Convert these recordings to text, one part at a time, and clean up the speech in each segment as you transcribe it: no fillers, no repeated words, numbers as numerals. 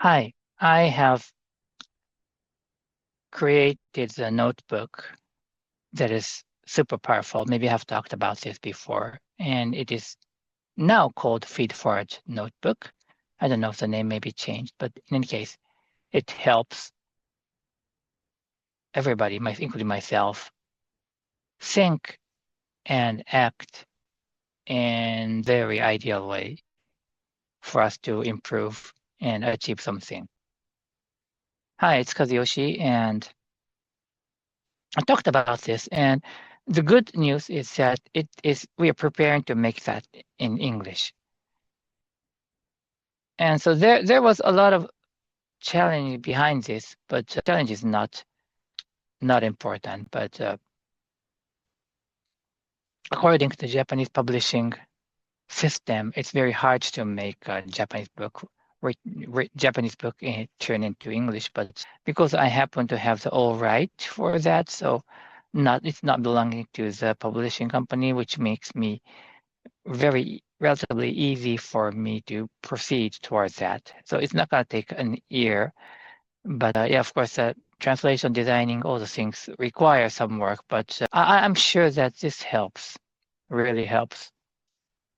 Hi, I have created a notebook that is super powerful. Maybe I've talked about this before, and it is now called FeedForward Notebook. I don't know if the name may be changed, but in any case, it helps everybody, including myself, think and act in very ideal way for us to improve and achieve something. Hi, it's Kazuyoshi, and I talked about this, and the good news is that we are preparing to make that in English. And so there was a lot of challenge behind this, but challenge is not important. But according to the Japanese publishing system, it's very hard to make a Japanese book turn into English. But because I happen to have the all right for that, so it's not belonging to the publishing company, which makes me relatively easy for me to proceed towards that. So it's not going to take an year, but yeah, of course, translation, designing, all the things require some work. But I'm sure that this really helps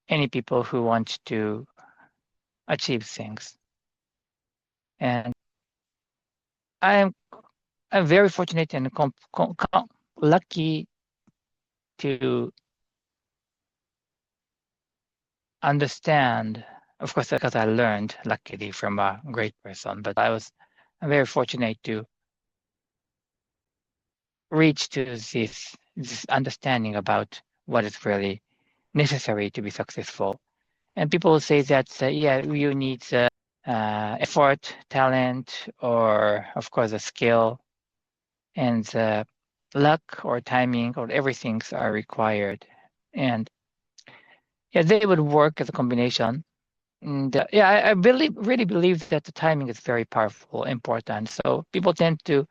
any people who want to achieve things. And I'm I'm very fortunate and lucky to understand, of course, because I learned luckily from a great person, but I'm very fortunate to reach to this understanding about what is really necessary to be successful. And people say that, yeah, you need effort, talent, or of course, a skill, and luck or timing or everything are required. And yeah, they would work as a combination. And yeah, I really believe that the timing is very powerful, important. So people tend to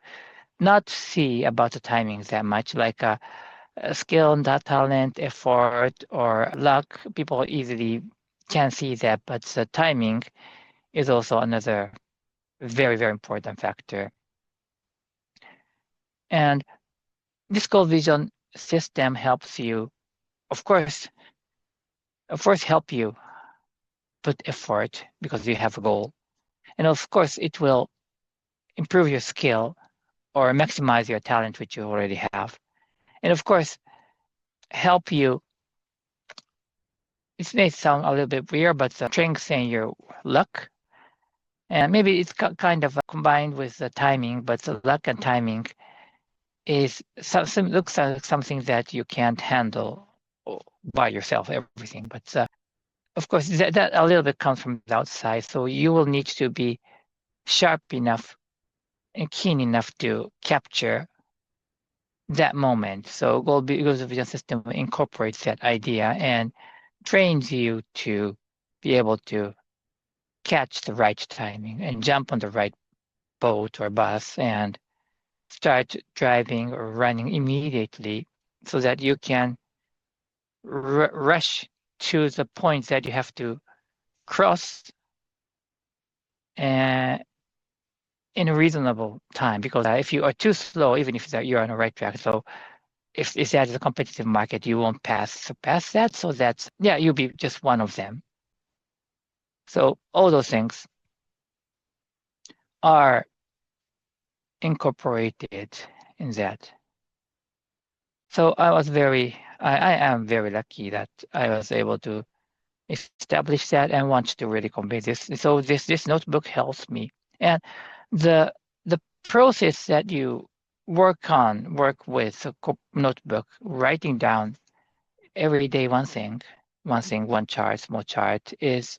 not see about the timings that much, like skill, not talent, effort, or luck. People easily can see that, but the timing is also another very important factor. And this goal vision system helps you, of course, help you put effort because you have a goal. And of course, it will improve your skill or maximize your talent, which you already have. And of course, help you. It may sound a little bit weird, but strengthen your luck. And maybe it's kind of combined with the timing, but the luck and timing looks like something that you can't handle by yourself, everything. But of course, that a little bit comes from the outside. So you will need to be sharp enough and keen enough to capture that moment. So goal vision system incorporates that idea and trains you to be able to catch the right timing and jump on the right boat or bus and start driving or running immediately so that you can rush to the point that you have to cross in a reasonable time. Because if you are too slow, even if you're on the right track, so if that is a competitive market, you won't surpass that. So you'll be just one of them. So all those things are incorporated in that. So I am very lucky that I was able to establish that and want to really convey this. So this notebook helps me. And the process that you work with a notebook, writing down every day one chart, small chart is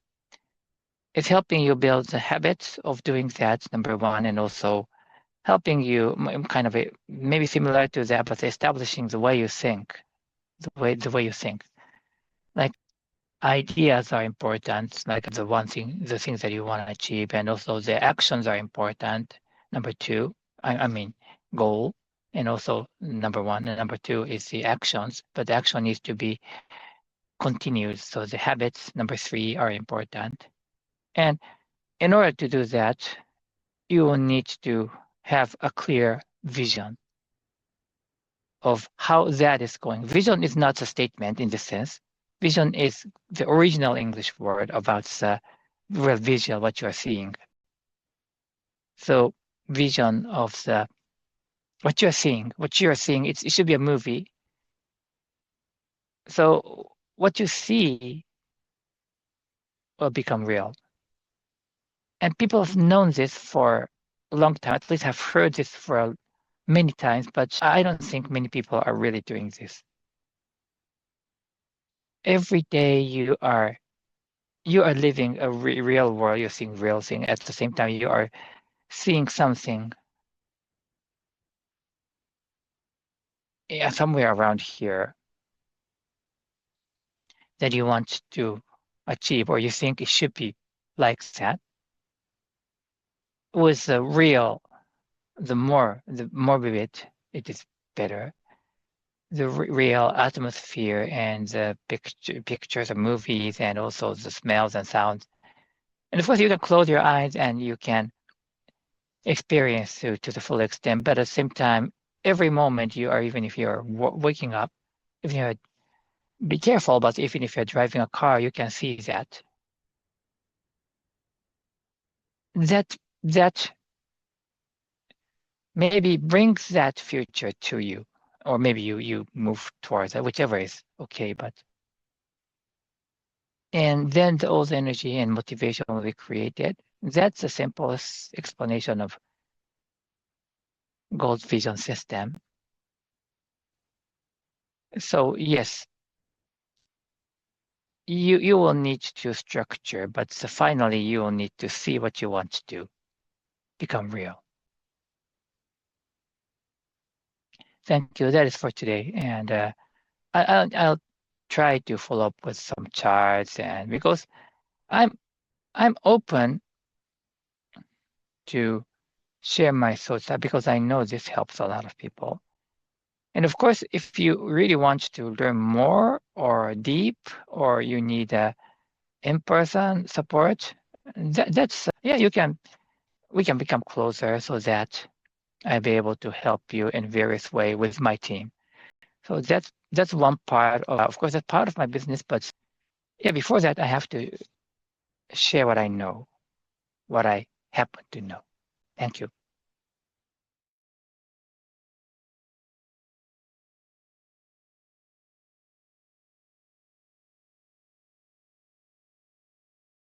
helping you build the habits of doing that, number one, and also helping you kind of maybe similar to that, but establishing the way you think, the way you think. Like ideas are important, like the things that you want to achieve, and also the actions are important. Number two, I mean goal, and also number one and number two is the actions, but the action needs to be continued. So the habits, number three, are important. And in order to do that, you will need to have a clear vision of how that is going. Vision is not a statement in the sense. Vision is the original English word about the real visual, what you are seeing. So vision of the what you're seeing, it should be a movie. So what you see will become real. And people have known this for a long time, at least have heard this for many times, but I don't think many people are really doing this. Every day you are living a real world, you're seeing real thing. At the same time, you are seeing something somewhere around here that you want to achieve, or you think it should be like that. With the real, the more vivid it is better. The real atmosphere and the pictures of movies and also the smells and sounds. And of course, you can close your eyes and you can experience to the full extent. But at the same time, every moment you are, even if you're waking up, if you're be careful, but even if you're driving a car, you can see that that maybe brings that future to you, or maybe you move towards it, whichever is okay. But and then all the energy and motivation will be created. That's the simplest explanation of Gold Vision system. So yes, you will need to structure, but finally you will need to see what you want to become real. Thank you. That is for today, and I'll try to follow up with some charts, and because I'm I'm open to share my thoughts because I know this helps a lot of people. And of course, if you really want to learn more or deep, or you need a in-person support, that's yeah, we can become closer so that I'll be able to help you in various way with my team. So that's one part of course, that's part of my business. But yeah, before that, I have to share what I know, what I happen to know. Thank you.